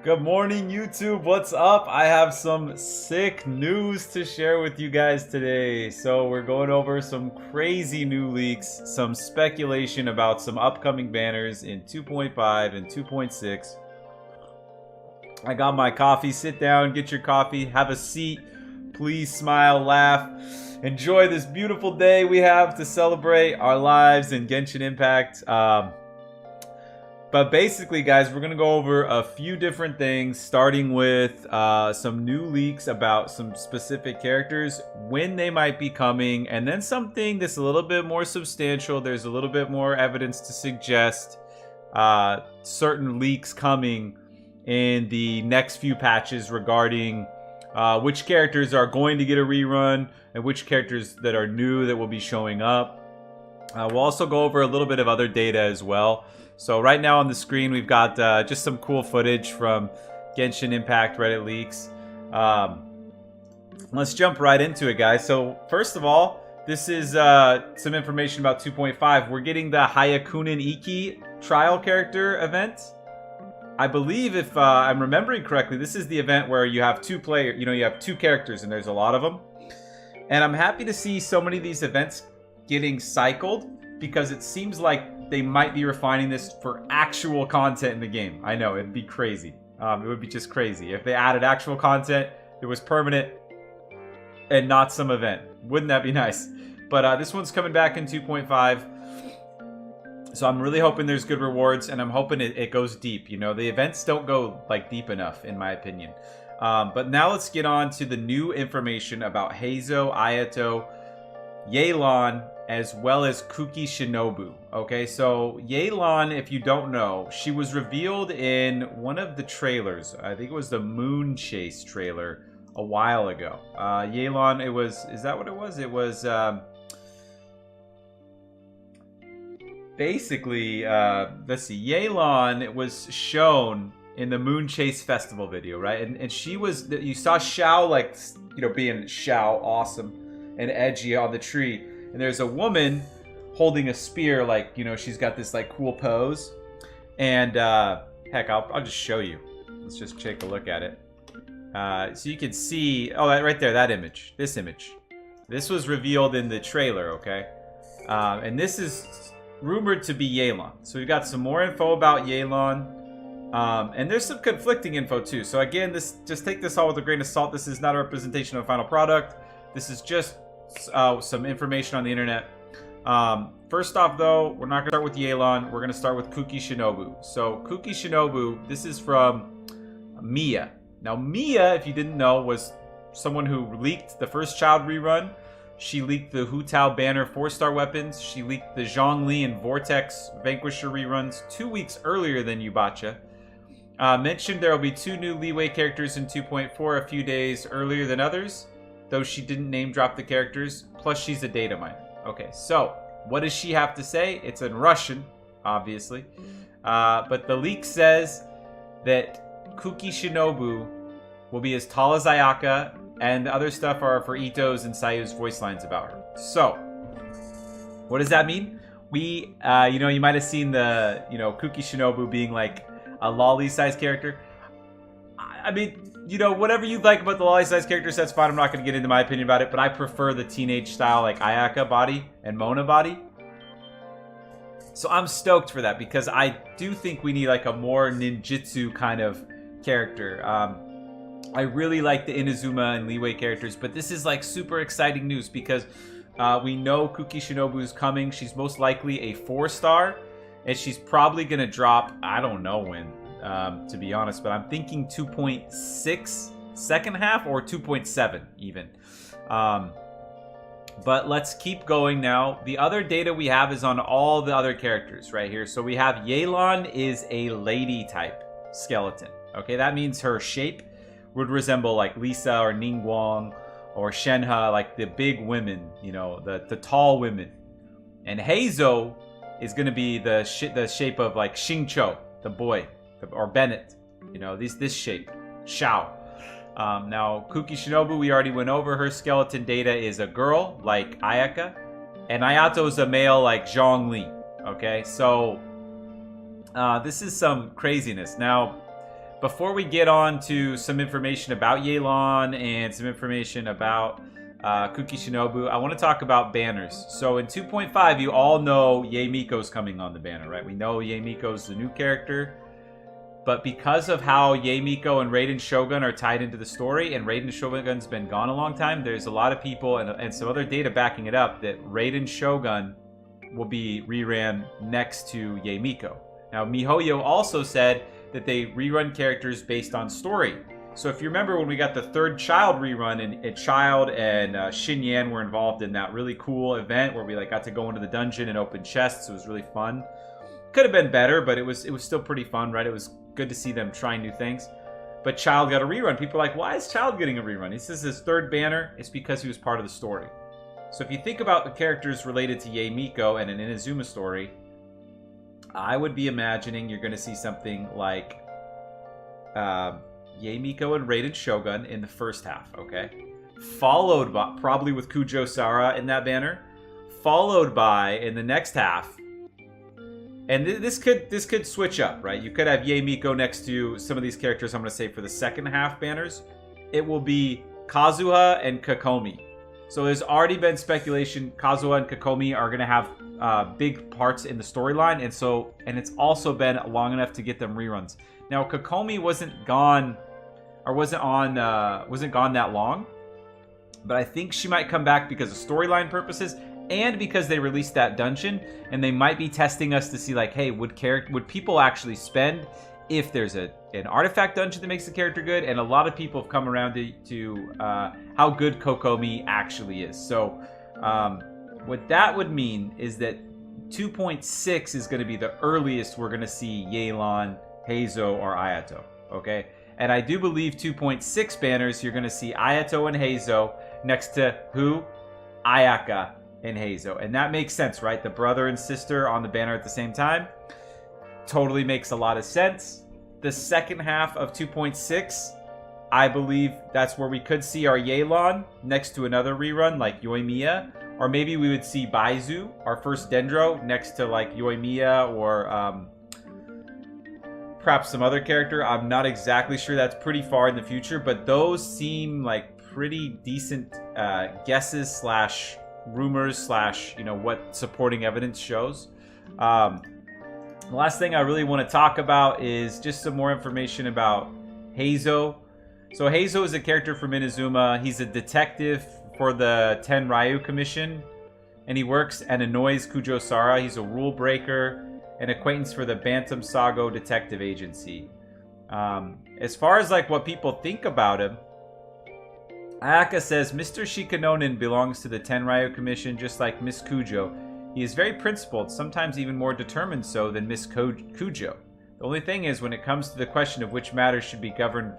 Good morning, YouTube. What's up? I have some sick news to share with you guys today. So we're going over some crazy new leaks, some speculation about some upcoming banners in 2.5 and 2.6. I got my coffee. Sit down, get your coffee, have a seat. Please smile, laugh. Enjoy this beautiful day we have to celebrate our lives in Genshin Impact. But basically, guys, we're going to go over a few different things, starting with some new leaks about some specific characters, when they might be coming, and then something that's a little bit more substantial. There's a little bit more evidence to suggest certain leaks coming in the next few patches regarding which characters are going to get a rerun and which characters that are new that will be showing up. We'll also go over a little bit of other data as well. So right now on the screen, we've got just some cool footage from Genshin Impact Reddit leaks. Let's jump right into it, guys. So first of all, this is some information about 2.5. We're getting the Hyakunin Iki trial character event. I believe, if I'm remembering correctly, this is the event where you have two characters, and there's a lot of them. And I'm happy to see so many of these events getting cycled, because it seems like they might be refining this for actual content in the game. I know, it'd be crazy. It would be just crazy if they added actual content that was permanent and not some event. Wouldn't that be nice? But this one's coming back in 2.5. So I'm really hoping there's good rewards, and I'm hoping it goes deep. You know, the events don't go deep enough, in my opinion. But now let's get on to the new information about Heizou, Ayatao, Yelan, as well as Kuki Shinobu. Okay, so Yelan, if you don't know, she was revealed in one of the trailers. I think it was the Moon Chase trailer a while ago. Yelan, is that what it was? It was basically, let's see, Yelan, it was shown in the Moon Chase Festival video, right? And she was, you saw Xiao, being Xiao, awesome and edgy on the tree. And there's a woman holding a spear, she's got this cool pose. And heck, I'll just show you. Let's just take a look at it. So you can see, right there, that image, this image. This was revealed in the trailer, okay? And this is rumored to be Yelan. So we've got some more info about Yelan. And there's some conflicting info too. So again, just take this all with a grain of salt. This is not a representation of a final product. This is just some information on the internet. First off, though, we're not going to start with Yelan. We're going to start with Kuki Shinobu. So Kuki Shinobu, this is from Mia. Now, Mia, if you didn't know, was someone who leaked the First Child rerun. She leaked the Hu Tao banner 4-star weapons. She leaked the Zhongli and Vortex Vanquisher reruns 2 weeks earlier than Yubacha. Mentioned there will be 2 new Leeway characters in 2.4 a few days earlier than others, though she didn't name drop the characters. Plus, she's a data miner. Okay, so what does she have to say? It's in Russian, obviously. But the leak says that Kuki Shinobu will be as tall as Ayaka, and the other stuff are for Ito's and Sayu's voice lines about her. So, what does that mean? We, you might have seen the, Kuki Shinobu being like a lolly-sized character. I mean, whatever you like about the lolly-sized characters, that's fine. I'm not going to get into my opinion about it, but I prefer the teenage style, Ayaka body and Mona body. So I'm stoked for that, because I do think we need a more ninjutsu kind of character. I really like the Inazuma and Leeway characters, but this is super exciting news, because we know Kuki Shinobu is coming. She's most likely a 4-star, and she's probably going to drop, I don't know when, to be honest, but I'm thinking 2.6 second half or 2.7 even. But let's keep going now. The other data we have is on all the other characters right here. So we have Yelan is a lady type skeleton. Okay, that means her shape would resemble Lisa or Ningguang or Shenhe, the big women, the tall women. And Heizou is going to be the shape of Xingqiu, the boy, or Bennett, this shape, Xiao. Now, Kuki Shinobu, we already went over. Her skeleton data is a girl, like Ayaka, and Ayatao is a male, like Zhongli. Okay, so this is some craziness. Now, before we get on to some information about Yelan and some information about Kuki Shinobu, I want to talk about banners. So in 2.5, you all know Miko's coming on the banner, right? We know Miko's the new character. But because of how Miko and Raiden Shogun are tied into the story, and Raiden Shogun's been gone a long time, there's a lot of people and some other data backing it up that Raiden Shogun will be reran next to Miko. Now, MiHoYo also said that they rerun characters based on story. So if you remember when we got the third Child rerun, and Child and Shin Yan were involved in that really cool event where we got to go into the dungeon and open chests. It was really fun. Could have been better, but it was still pretty fun, right? It was good to see them trying new things. But Child got a rerun. People are like, why is Child getting a rerun? This is his third banner. It's because he was part of the story. So if you think about the characters related to Miko and an Inazuma story, I would be imagining you're going to see something like Miko and Raiden Shogun in the first half, okay? Followed by, probably with Kujo Sara in that banner, followed by, in the next half, and this could switch up, right? You could have Miko next to some of these characters I'm going to say for the second half banners. It will be Kazuha and Kokomi. So there's already been speculation Kazuha and Kokomi are going to have big parts in the storyline, and it's also been long enough to get them reruns. Now, Kokomi wasn't gone that long, but I think she might come back because of storyline purposes and because they released that dungeon, and they might be testing us to see hey, would people actually spend if there's an artifact dungeon that makes the character good? And a lot of people have come around to how good Kokomi actually is. So what that would mean is that 2.6 is going to be the earliest we're going to see Yelan, Heizou, or Ayatao. Okay, and I do believe 2.6 banners you're going to see Ayatao and Heizou next to who? Ayaka and Heizou. And that makes sense, right? The brother and sister on the banner at the same time. Totally makes a lot of sense. The second half of 2.6, I believe that's where we could see our Yelan next to another rerun like Yoimiya. Or maybe we would see Baizu, our first Dendro, next to Yoimiya or perhaps some other character. I'm not exactly sure. That's pretty far in the future, but those seem like pretty decent guesses slash rumors slash what supporting evidence shows. The last thing I really want to talk about is just some more information about Heizou. So Heizou is a character from Inazuma. He's a detective for the Ten Ryu Commission, and he works and annoys Kujo Sara. He's a rule breaker, an acquaintance for the Bantam Sago Detective Agency. As far as what people think about him, Ayaka says Mr. Shikanonen belongs to the Tenryu Commission just like Miss Kujo. He is very principled, sometimes even more determined so than Miss Kujo. The only thing is, when it comes to the question of which matters should be governed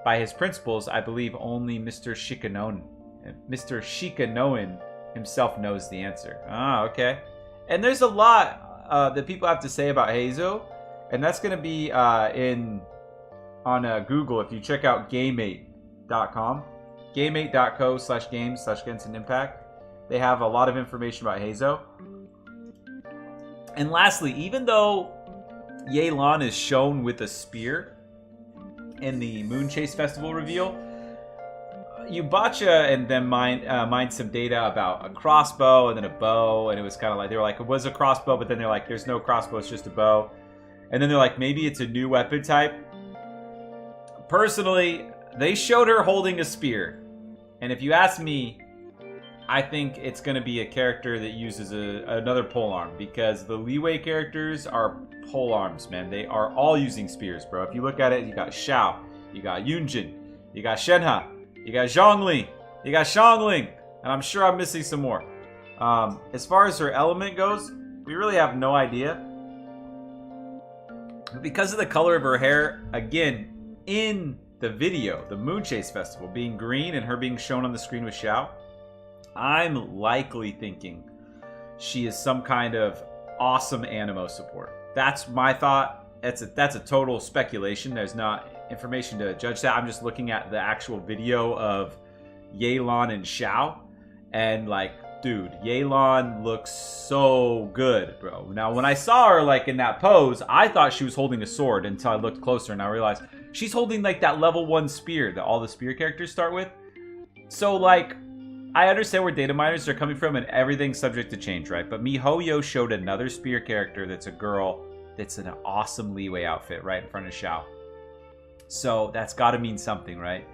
by his principles, I believe only Mr. Shikanoen himself knows the answer. Ah, okay. And there's a lot that people have to say about Heizou, and that's going to be on Google if you check out GameMate.com. GameMate.co/games/Genshin Impact. They have a lot of information about Heizou. And lastly, even though Yelan is shown with a spear in the Moon Chase Festival reveal, Yubacha and them mined some data about a crossbow and then a bow, and it was kind of they were like, it was a crossbow, but then they're like, there's no crossbow, it's just a bow. And then they're like, maybe it's a new weapon type. Personally, they showed her holding a spear. And if you ask me, I think it's going to be a character that uses another polearm, because the Leeway characters are polearms, man. They are all using spears, bro. If you look at it, you got Xiao, you got Yunjin, you got Shenhe, you got Zhongli, you got Xiangling, and I'm sure I'm missing some more. As far as her element goes, we really have no idea. But because of the color of her hair, again, in the video, the Moon Chase Festival, being green and her being shown on the screen with Xiao, I'm likely thinking she is some kind of awesome Animo support. That's my thought. That's a total speculation. There's not information to judge that. I'm just looking at the actual video of Yelan and Xiao, and dude, Yelan looks so good, bro. Now, when I saw her, like, in that pose, I thought she was holding a sword until I looked closer and I realized she's holding, like, that level 1 spear that all the spear characters start with. So, like, I understand where data miners are coming from and everything's subject to change, right? But MiHoYo showed another spear character that's a girl that's in an awesome Liyue outfit right in front of Xiao. So that's got to mean something, right?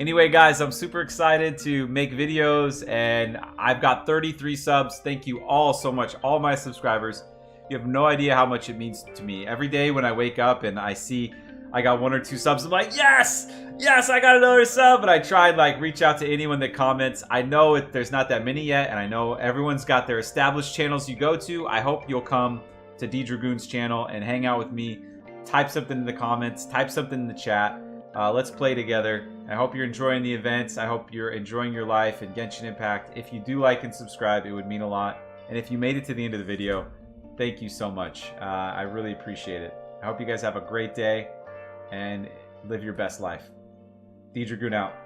Anyway, guys, I'm super excited to make videos, and I've got 33 subs. Thank you all so much, all my subscribers. You have no idea how much it means to me. Every day when I wake up and I see I got 1 or 2 subs, I'm like, yes! Yes, I got another sub! And I try and, like, reach out to anyone that comments. I know there's not that many yet, and I know everyone's got their established channels you go to. I hope you'll come to D-Dragoon's channel and hang out with me. Type something in the comments. Type something in the chat. Let's play together. I hope you're enjoying the events. I hope you're enjoying your life in Genshin Impact. If you do like and subscribe, it would mean a lot. And if you made it to the end of the video, thank you so much. I really appreciate it. I hope you guys have a great day and live your best life. D-Dragoon out.